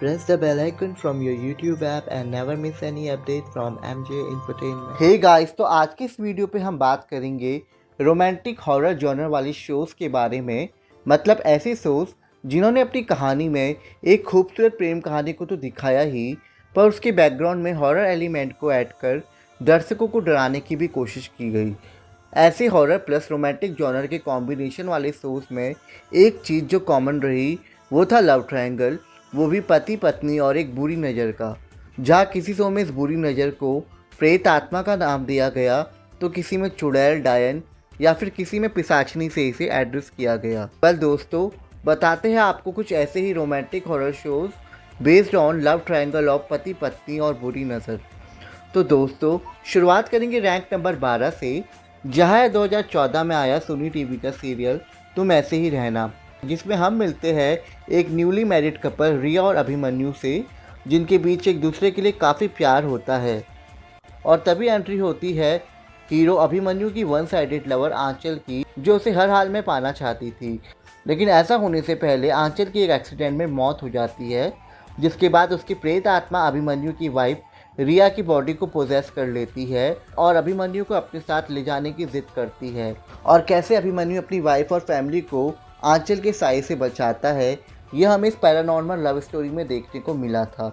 Press the bell icon from your YouTube app and never miss any update from MJ Entertainment. Hey guys, तो आज की इस video पे हम बात करेंगे रोमांटिक हॉरर जॉनर वाली शोज़ के बारे में। मतलब ऐसे शोज़ जिन्होंने अपनी कहानी में एक खूबसूरत प्रेम कहानी को तो दिखाया ही, पर उसके बैकग्राउंड में हॉरर एलिमेंट को ऐड कर दर्शकों को डराने की भी कोशिश की गई। ऐसे हॉरर प्लस रोमांटिक जॉनर के कॉम्बिनेशन वाले शोज़ में एक चीज़ जो कॉमन रही वो था लव ट्रायंगल, वो भी पति पत्नी और एक बुरी नज़र का। जहाँ किसी शो में इस बुरी नज़र को प्रेत आत्मा का नाम दिया गया तो किसी में चुड़ैल डायन या फिर किसी में पिशाचनी से इसे एड्रेस किया गया। पर दोस्तों, बताते हैं आपको कुछ ऐसे ही romantic horror shows based on love triangle of पति पत्नी और बुरी नज़र। तो दोस्तों, शुरुआत करेंगे रैंक नंबर 12 से, जहाँ 2014 में आया सोनी टीवी का सीरियल तुम ऐसे ही रहना, जिसमें हम मिलते हैं एक न्यूली मैरिड कपल रिया और अभिमन्यु से, जिनके बीच एक दूसरे के लिए काफ़ी प्यार होता है। और तभी एंट्री होती है हीरो अभिमन्यु की वन साइडेड लवर आंचल की, जो उसे हर हाल में पाना चाहती थी। लेकिन ऐसा होने से पहले आंचल की एक एक्सीडेंट में मौत हो जाती है, जिसके बाद उसकी प्रेत आत्मा अभिमन्यु की वाइफ रिया की बॉडी को पोजेस कर लेती है और अभिमन्यु को अपने साथ ले जाने की जिद करती है। और कैसे अभिमन्यु अपनी वाइफ और फैमिली को आंचल के साए से बचाता है, यह हमें इस पैरानॉर्मल लव स्टोरी में देखने को मिला था।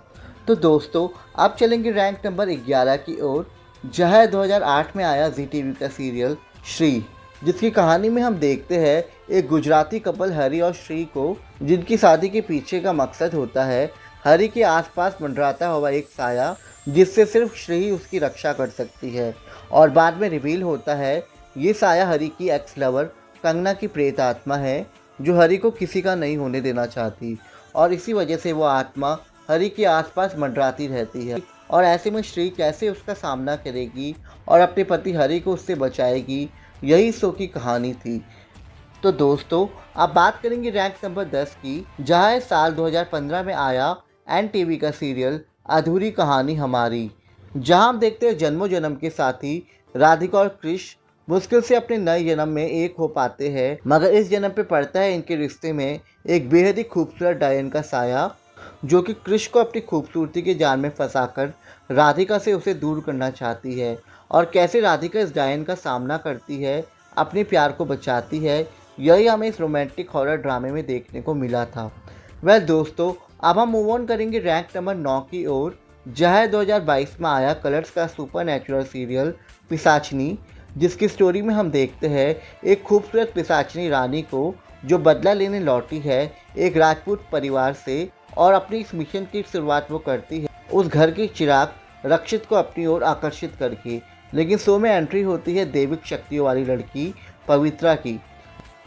तो दोस्तों, अब चलेंगे रैंक नंबर 11 की ओर, जहाँ 2008 में आया जी टीवी का सीरियल श्री, जिसकी कहानी में हम देखते हैं एक गुजराती कपल हरी और श्री को, जिनकी शादी के पीछे का मकसद होता है हरी के आसपास मंडराता हुआ एक साया, जिससे सिर्फ श्री ही उसकी रक्षा कर सकती है। और बाद में रिवील होता है ये साया हरी की एक्स लवर कंगना की प्रेत आत्मा है, जो हरी को किसी का नहीं होने देना चाहती, और इसी वजह से वो आत्मा हरी के आसपास मंडराती रहती है। और ऐसे में श्री कैसे उसका सामना करेगी और अपने पति हरी को उससे बचाएगी, यही शो की कहानी थी। तो दोस्तों, अब बात करेंगे रैंक नंबर 10 की, जहाँ साल 2015 में आया एन टीवी का सीरियल अधूरी कहानी हमारी, जहाँ हम देखते हैं जन्मों जन्म के साथी राधिका और कृष मुश्किल से अपने नए जन्म में एक हो पाते हैं, मगर इस जन्म पे पड़ता है इनके रिश्ते में एक बेहद ही खूबसूरत डायन का साया, जो कि कृष को अपनी खूबसूरती के जाल में फंसाकर राधिका से उसे दूर करना चाहती है। और कैसे राधिका इस डायन का सामना करती है, अपने प्यार को बचाती है, यही हमें इस रोमांटिक हॉरर ड्रामे में देखने को मिला था। वेल दोस्तों, अब हम मूव ऑन करेंगे रैंक नंबर 9 की ओर, जहाँ 2022 में आया कलर्स का सुपर नेचुरल सीरियल पिशाचनी, जिसकी स्टोरी में हम देखते हैं एक खूबसूरत पिशाचनी रानी को, जो बदला लेने लौटी है एक राजपूत परिवार से, और अपनी इस मिशन की शुरुआत वो करती है उस घर के चिराग रक्षित को अपनी ओर आकर्षित करके। लेकिन शो में एंट्री होती है दैविक शक्तियों वाली लड़की पवित्रा की,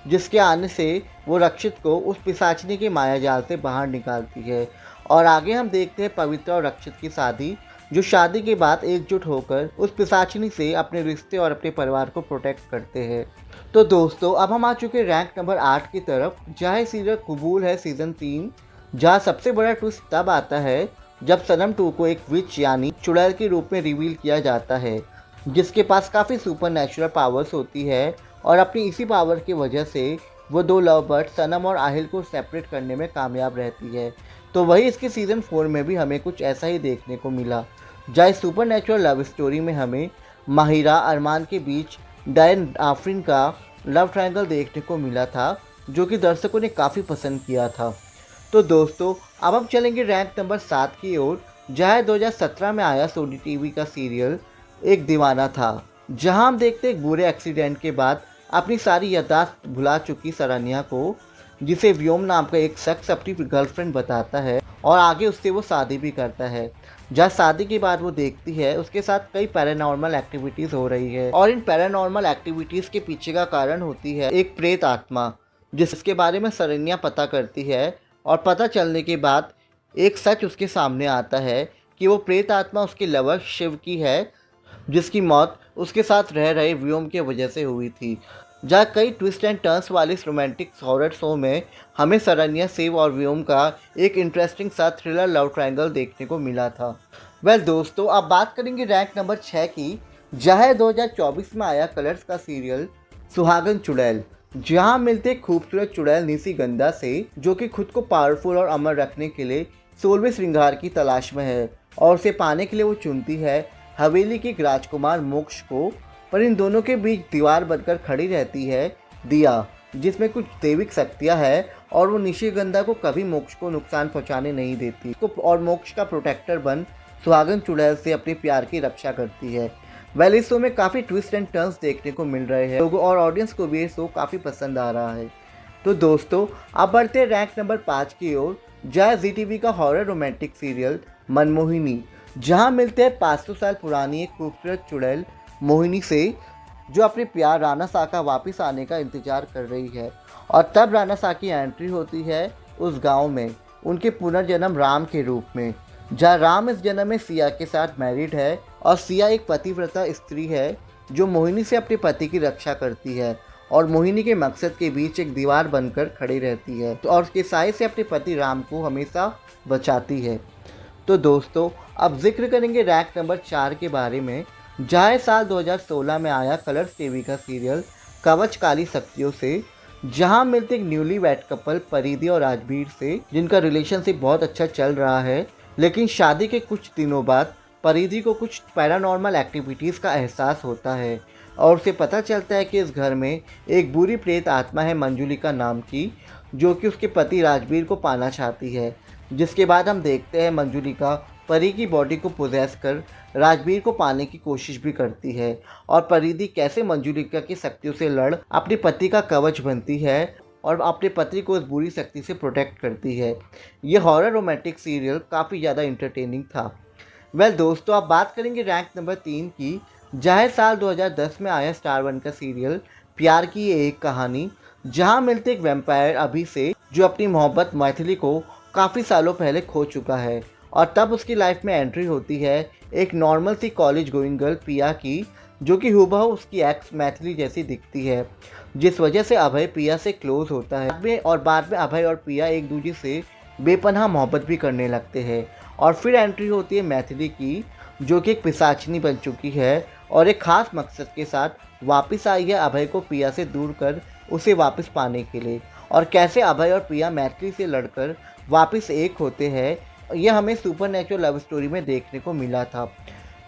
जिसके आने से वो रक्षित को उस पिशाचनी के मायाजाल से बाहर निकालती है। और आगे हम देखते हैं पवित्रा और रक्षित की शादी, जो शादी के बाद एकजुट होकर उस पिशाचनी से अपने रिश्ते और अपने परिवार को प्रोटेक्ट करते हैं। तो दोस्तों, अब हम आ चुके हैं रैंक नंबर 8 की तरफ, जहाँ सीरियल कबूल है सीज़न 3, जहाँ सबसे बड़ा ट्विस्ट तब आता है जब सनम 2 को एक विच यानी चुड़ैल के रूप में रिवील किया जाता है, जिसके पास काफ़ी सुपर नेचुरल पावर्स होती है। और अपनी इसी पावर की वजह से वो दो लव बर्ड सनम और आहिल को सेपरेट करने में कामयाब रहती है। तो वही इसके सीज़न 4 में भी हमें कुछ ऐसा ही देखने को मिला, जहाँ इस सुपर नेचुरल लव स्टोरी में हमें माहिरा अरमान के बीच डायन आफरीन का लव ट्रायंगल देखने को मिला था, जो कि दर्शकों ने काफ़ी पसंद किया था। तो दोस्तों, अब हम चलेंगे रैंक नंबर 7 की ओर, जहाँ 2017 में आया सोनी टीवी का सीरियल एक दीवाना था, जहाँ हम देखते एक बुरे एक्सीडेंट के बाद अपनी सारी याददाश्त भुला चुकी सरन्या को, जिसे व्योम नाम का एक शख्स अपनी गर्लफ्रेंड बताता है और आगे उससे वो शादी भी करता है। जहाँ शादी के बाद वो देखती है उसके साथ कई पैरानॉर्मल एक्टिविटीज़ हो रही है, और इन पैरानॉर्मल एक्टिविटीज़ के पीछे का कारण होती है एक प्रेत आत्मा, जिसके बारे में सरन्या पता करती है। और पता चलने के बाद एक सच उसके सामने आता है कि वो प्रेत आत्मा उसके लवर शिव की है, जिसकी मौत उसके साथ रह रहे व्योम की वजह से हुई थी। जहाँ कई ट्विस्ट एंड टर्न्स वाले इस रोमांटिक हॉरर शो में हमें सरन्या, शिव और व्योम का एक इंटरेस्टिंग सा थ्रिलर लव ट्रायंगल देखने को मिला था। वेल दोस्तों, अब बात करेंगे रैंक नंबर 6 की, जहाँ 2024 में आया कलर्स का सीरियल सुहागन चुड़ैल, जहाँ मिलते खूबसूरत चुड़ैल निशिगंधा से, जो कि खुद को पावरफुल और अमर रखने के लिए 16वें श्रृंगार की तलाश में है और उसे पाने के लिए वो चुनती है हवेली के राजकुमार मोक्ष को। पर इन दोनों के बीच दीवार बनकर खड़ी रहती है दिया, जिसमें कुछ दैविक शक्तियाँ हैं और वो निशिगंधा को कभी मोक्ष को नुकसान पहुंचाने नहीं देती और मोक्ष का प्रोटेक्टर बन सुहागन चुड़ैल से अपने प्यार की रक्षा करती है। वेल, इस शो में काफ़ी ट्विस्ट एंड टर्न्स देखने को मिल रहे हैं लोगों और ऑडियंस को भी ये शो काफ़ी पसंद आ रहा है। तो दोस्तों, अब बढ़ते हैं रैंक नंबर 5 की ओर, जहाँ ZTV का हॉरर रोमांटिक सीरियल मनमोहिनी, जहाँ मिलते हैं 500 साल पुरानी एक खूबसूरत चुड़ैल मोहिनी से, जो अपने प्यार राणा सा का वापस आने का इंतजार कर रही है। और तब राणा सा की एंट्री होती है उस गांव में उनके पुनर्जन्म राम के रूप में, जहाँ राम इस जन्म में सिया के साथ मैरिड है और सिया एक पतिव्रता स्त्री है जो मोहिनी से अपने पति की रक्षा करती है और मोहिनी के मकसद के बीच एक दीवार बनकर खड़ी रहती है और उसके साय से अपने पति राम को हमेशा बचाती है। तो दोस्तों, अब जिक्र करेंगे रैंक नंबर 4 के बारे में, जहाँ साल 2016 में आया कलर्स टीवी का सीरियल कवच काली शक्तियों से, जहाँ मिलते एक न्यूली वेड कपल परिधि और राजवीर से, जिनका रिलेशनशिप बहुत अच्छा चल रहा है। लेकिन शादी के कुछ दिनों बाद परिधि को कुछ पैरानॉर्मल एक्टिविटीज़ का एहसास होता है और उसे पता चलता है कि इस घर में एक बुरी प्रेत आत्मा है मंजुलिका नाम की, जो कि उसके पति राजवीर को पाना चाहती है। जिसके बाद हम देखते हैं मंजुलिका परी की बॉडी को पोजेस कर राजवीर को पाने की कोशिश भी करती है और परिधि कैसे मंजुलिका की शक्तियों से लड़ अपने पति का कवच बनती है और अपने पति को इस बुरी शक्ति से प्रोटेक्ट करती है। ये हॉरर रोमांटिक सीरियल काफ़ी ज़्यादा इंटरटेनिंग था। वेल दोस्तों, अब बात करेंगे रैंक नंबर 3 की, जहाँ साल 2010 में आया स्टार 1 का सीरियल प्यार की ये एक कहानी, जहाँ मिलते एक वैम्पायर अभी से, जो अपनी मोहब्बत मैथिली को काफ़ी सालों पहले खो चुका है और तब उसकी लाइफ में एंट्री होती है एक नॉर्मल सी कॉलेज गोइंग गर्ल पिया की, जो कि हूबहू उसकी एक्स मैथिली जैसी दिखती है, जिस वजह से अभय पिया से क्लोज होता है और बाद में अभय और पिया एक दूसरे से बेपनाह मोहब्बत भी करने लगते हैं। और फिर एंट्री होती है मैथिली की, जो कि एक पिशाचिनी बन चुकी है और एक खास मकसद के साथ वापस आई है अभय को पिया से दूर कर उसे वापस पाने के लिए, और कैसे अभय और पिया मैथिली से लड़कर वापस एक होते हैं, यह हमें सुपरनैचुरल लव स्टोरी में देखने को मिला था।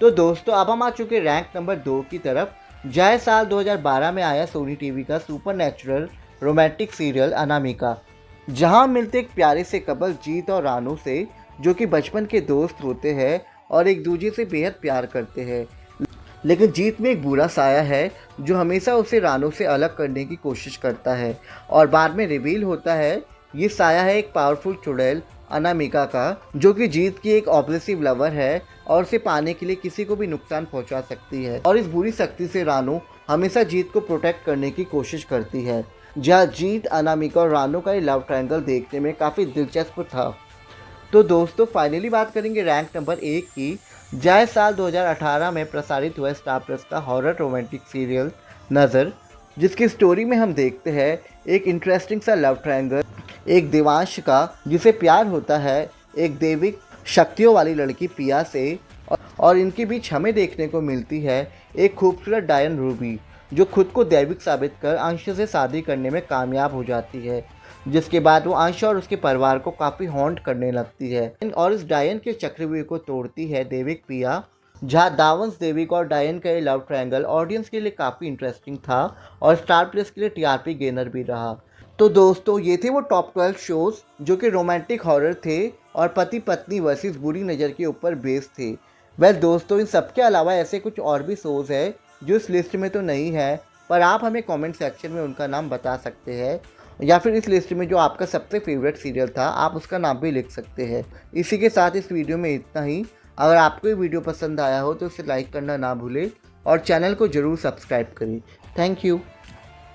तो दोस्तों, अब हम आ चुके रैंक नंबर 2 की तरफ, जहाँ साल 2012 में आया सोनी टीवी का सुपरनैचुरल रोमांटिक सीरियल अनामिका, जहाँ मिलते एक प्यारे से कपल जीत और रानू से, जो कि बचपन के दोस्त होते हैं और एक दूसरे से बेहद प्यार करते हैं। लेकिन जीत में एक बुरा साया है जो हमेशा उसे रानू से अलग करने की कोशिश करता है और बाद में रिवील होता है ये साया है एक पावरफुल चुड़ैल अनामिका का, जो कि जीत की एक ऑब्सेसिव लवर है और उसे पाने के लिए किसी को भी नुकसान पहुंचा सकती है। और इस बुरी शक्ति से रानू हमेशा जीत को प्रोटेक्ट करने की कोशिश करती है। जहाँ जीत, अनामिका और रानू का ये लव ट्रायंगल देखने में काफ़ी दिलचस्प था। तो दोस्तों, फाइनली बात करेंगे रैंक नंबर 1 की, जहाँ साल 2018 में प्रसारित हुआ स्टार प्लस का हॉरर रोमांटिक सीरियल नज़र, जिसकी स्टोरी में हम देखते हैं एक इंटरेस्टिंग सा लव ट्रायंगल, एक देवांश का जिसे प्यार होता है एक दैविक शक्तियों वाली लड़की पिया से, और इनके बीच हमें देखने को मिलती है एक खूबसूरत डायन रूबी, जो खुद को दैविक साबित कर अंश से शादी करने में कामयाब हो जाती है, जिसके बाद वो अंश और उसके परिवार को काफ़ी हॉन्ट करने लगती है और इस डायन के चक्रव्यूह को तोड़ती है दैविक पिया। जहाँ दावंश दैविक और डायन का ये लव ट्रायंगल ऑडियंस के लिए काफ़ी इंटरेस्टिंग था और स्टार प्लस के लिए टीआरपी गेनर भी रहा। तो दोस्तों, ये थे वो टॉप 12 शोज़ जो कि रोमांटिक हॉरर थे और पति पत्नी वर्सेस बुरी नज़र के ऊपर बेस्ड थे। वेल दोस्तों, इन सब के अलावा ऐसे कुछ और भी शोज़ है जो इस लिस्ट में तो नहीं है, पर आप हमें कमेंट सेक्शन में उनका नाम बता सकते हैं, या फिर इस लिस्ट में जो आपका सबसे फेवरेट सीरियल था आप उसका नाम भी लिख सकते हैं। इसी के साथ इस वीडियो में इतना ही। अगर आपको ये वीडियो पसंद आया हो तो इसे लाइक करना ना भूलें और चैनल को ज़रूर सब्सक्राइब करें। Thank you.